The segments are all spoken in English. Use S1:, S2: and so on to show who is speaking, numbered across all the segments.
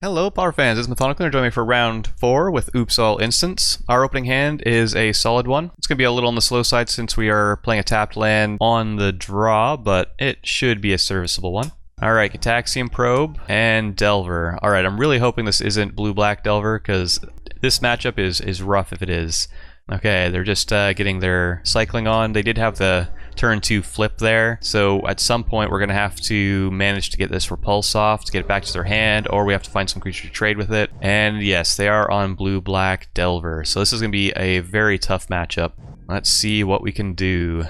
S1: Hello, Power fans. It's Mathonical. Join me for round 4 with Oops All Instants. Our opening hand is a solid one. It's going to be a little on the slow side since we are playing a tapped land on the draw, but it should be a serviceable one. Alright, Cataxium Probe and Delver. Alright, I'm really hoping this isn't blue-black Delver because this matchup is rough if it is. Okay, they're just getting their cycling on. They did have the turn 2 flip there, so at some point we're going to have to manage to get this Repulse off to get it back to their hand, or we have to find some creature to trade with it. And yes, they are on blue-black Delver, so this is going to be a very tough matchup. Let's see what we can do.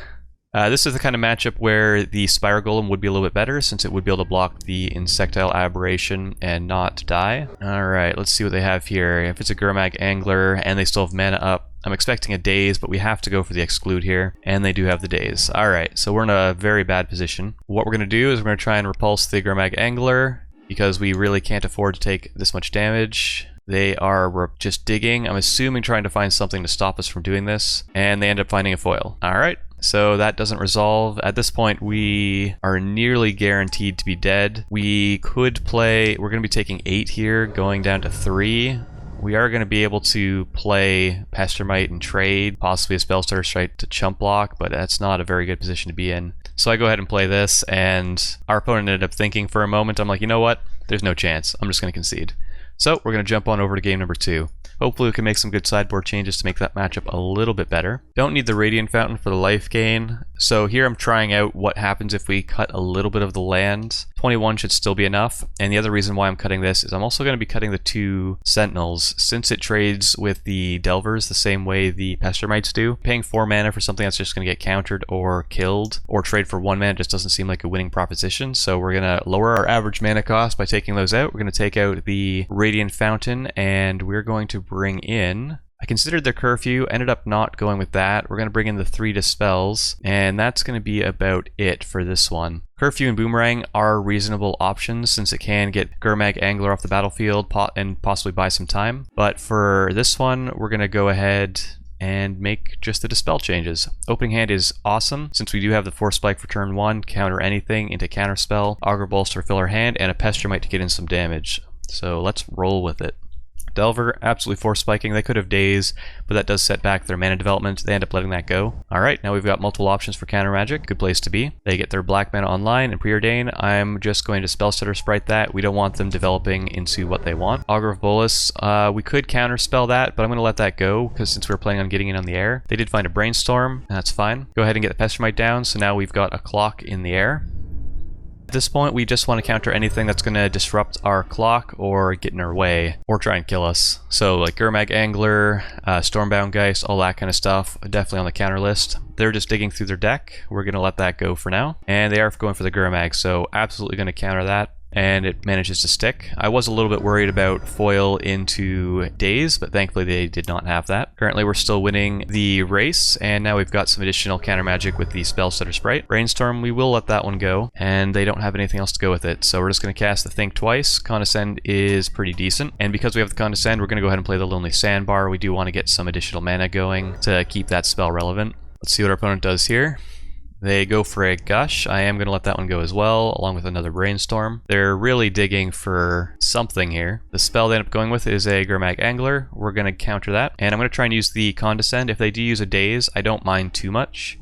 S1: This is the kind of matchup where the Spire Golem would be a little bit better, since it would be able to block the Insectile Aberration and not die. Alright, let's see what they have here. If it's a Gurmag Angler and they still have mana up, I'm expecting a Daze, but we have to go for the Exclude here, and they do have the Daze. Alright, so we're in a very bad position. What we're going to do is we're going to try and repulse the Gurmag Angler, because we really can't afford to take this much damage. They are just digging, I'm assuming trying to find something to stop us from doing this, and they end up finding a foil. Alright. So that doesn't resolve. At this point, we are nearly guaranteed to be dead. We could play, we're going to be taking 8 here, going down to 3. We are going to be able to play Pestermite and trade, possibly a Spellstutter Sprite to chump block, but that's not a very good position to be in. So I go ahead and play this, and our opponent ended up thinking for a moment. I'm like, you know what? There's no chance. I'm just going to concede. So we're going to jump on over to game number 2. Hopefully we can make some good sideboard changes to make that matchup a little bit better. Don't need the Radiant Fountain for the life gain. So here I'm trying out what happens if we cut a little bit of the land. 21 should still be enough. And the other reason why I'm cutting this is I'm also going to be cutting the 2 Sentinels, since it trades with the Delvers the same way the Pestermites do. Paying 4 mana for something that's just going to get countered or killed, or trade for 1 mana just doesn't seem like a winning proposition. So we're going to lower our average mana cost by taking those out. We're going to take out the Radiant Fountain, and we're going to bring in... I considered the Curfew, ended up not going with that. We're going to bring in the 3 Dispels, and that's going to be about it for this one. Curfew and Boomerang are reasonable options, since it can get Gurmag Angler off the battlefield and possibly buy some time. But for this one, we're going to go ahead and make just the Dispel changes. Opening hand is awesome, since we do have the Force Spike for turn 1, counter anything into Counterspell, Augur of Bolas to fill our hand, and a Pestermite to get in some damage. So let's roll with it. Delver, absolutely force spiking. They could have Daze, but that does set back their mana development. They end up letting that go. Alright, now we've got multiple options for counter magic. Good place to be. They get their black mana online and preordain. I'm just going to Spellstutter Sprite that. We don't want them developing into what they want. Augur of Bolas, we could counterspell that, but I'm going to let that go, because since we're planning on getting in on the air. They did find a Brainstorm, and that's fine. Go ahead and get the Pestermite down, so now we've got a clock in the air. At this point, we just want to counter anything that's going to disrupt our clock or get in our way or try and kill us. So like Gurmag Angler, Stormbound Geist, all that kind of stuff, definitely on the counter list. They're just digging through their deck. We're going to let that go for now. And they are going for the Gurmag, so absolutely going to counter that. And it manages to stick. I was a little bit worried about foil into Daze, but thankfully they did not have that. Currently we're still winning the race, and now we've got some additional counter magic with the Spellstutter Sprite. Brainstorm, we will let that one go, and they don't have anything else to go with it, so we're just going to cast the Think twice. Condescend is pretty decent, and because we have the Condescend, we're going to go ahead and play the Lonely Sandbar. We do want to get some additional mana going to keep that spell relevant. Let's see what our opponent does here. They go for a Gush. I am going to let that one go as well, along with another Brainstorm. They're really digging for something here. The spell they end up going with is a Gurmag Angler. We're going to counter that. And I'm going to try and use the Condescend. If they do use a Daze, I don't mind too much,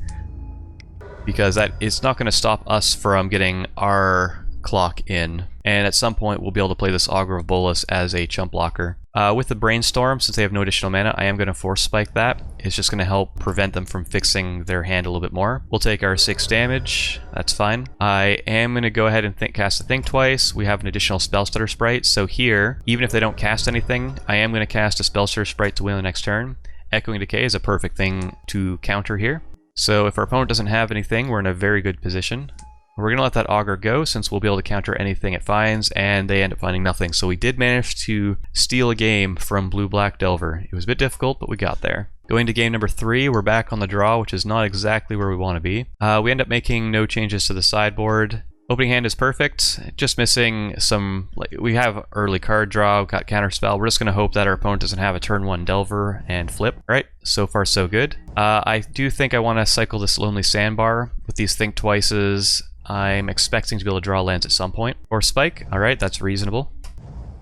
S1: because it's not going to stop us from getting our clock in. And at some point, we'll be able to play this Augur of Bolas as a chump blocker. With the Brainstorm, since they have no additional mana, I am going to Force Spike that. It's just going to help prevent them from fixing their hand a little bit more. We'll take our 6 damage. That's fine. I am going to go ahead and cast a Think twice. We have an additional Spellstutter Sprite, so here, even if they don't cast anything, I am going to cast a Spellstutter Sprite to win the next turn. Echoing Decay is a perfect thing to counter here. So if our opponent doesn't have anything, we're in a very good position. We're going to let that Augur go, since we'll be able to counter anything it finds, and they end up finding nothing. So we did manage to steal a game from blue-black Delver. It was a bit difficult, but we got there. Going to game number 3, we're back on the draw, which is not exactly where we want to be. We end up making no changes to the sideboard. Opening hand is perfect, just missing some, we have early card draw, we've got Counterspell. We're just going to hope that our opponent doesn't have a turn 1 Delver and flip. Right, so far so good. I do think I want to cycle this Lonely Sandbar with these Think Twices. I'm expecting to be able to draw lands at some point. Or Spike, alright, that's reasonable.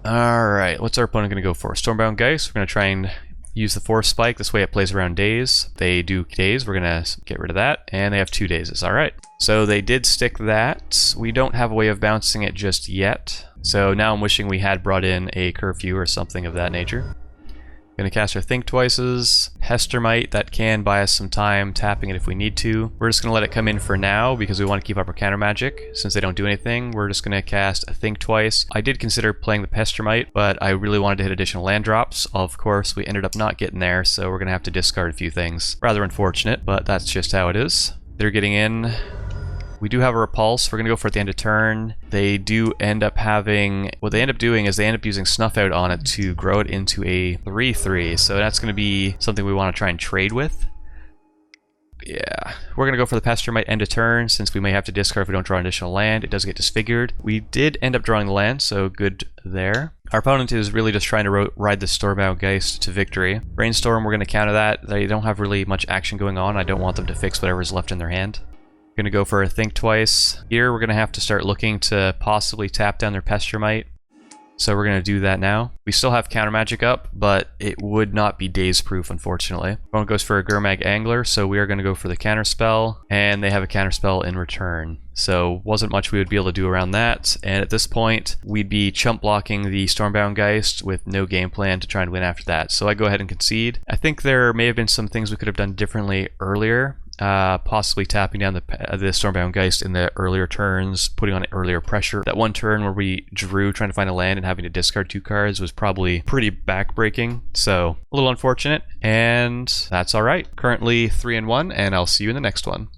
S1: Alright, what's our opponent going to go for? Stormbound Geist. We're going to try and use the Force Spike. This way it plays around days. They do days. We're going to get rid of that. And they have 2 dazes. Alright. So they did stick that. We don't have a way of bouncing it just yet. So now I'm wishing we had brought in a Curfew or something of that nature. Gonna cast our Think Twices. Pestermite, that can buy us some time tapping it if we need to. We're just gonna let it come in for now because we want to keep up our counter magic. Since they don't do anything, we're just gonna cast a Think Twice. I did consider playing the Pestermite, but I really wanted to hit additional land drops. Of course, we ended up not getting there, so we're gonna have to discard a few things. Rather unfortunate, but that's just how it is. They're getting in. We do have a Repulse. We're going to go for it at the end of turn. They do end up having... What they end up doing is they end up using Snuff Out on it to grow it into a 3/3. So that's going to be something we want to try and trade with. Yeah. We're going to go for the Pestermite end of turn, since we may have to discard if we don't draw an additional land. It does get disfigured. We did end up drawing the land, so good there. Our opponent is really just trying to ride the Stormbound Geist to victory. Brainstorm, we're going to counter that. They don't have really much action going on. I don't want them to fix whatever's left in their hand. Gonna go for a Think Twice. Here we're gonna have to start looking to possibly tap down their Pestermite. So we're gonna do that now. We still have counter magic up, but it would not be daze proof, unfortunately. Opponent goes for a Gurmag Angler, so we are gonna go for the Counterspell, and they have a Counterspell in return. So wasn't much we would be able to do around that, and at this point we'd be chump blocking the Stormbound Geist with no game plan to try and win after that. So I go ahead and concede. I think there may have been some things we could have done differently earlier. Possibly tapping down the Stormbound Geist in the earlier turns, putting on earlier pressure. That one turn where we drew trying to find a land and having to discard 2 cards was probably pretty backbreaking, so a little unfortunate, and that's alright. Currently 3-1, and I'll see you in the next one.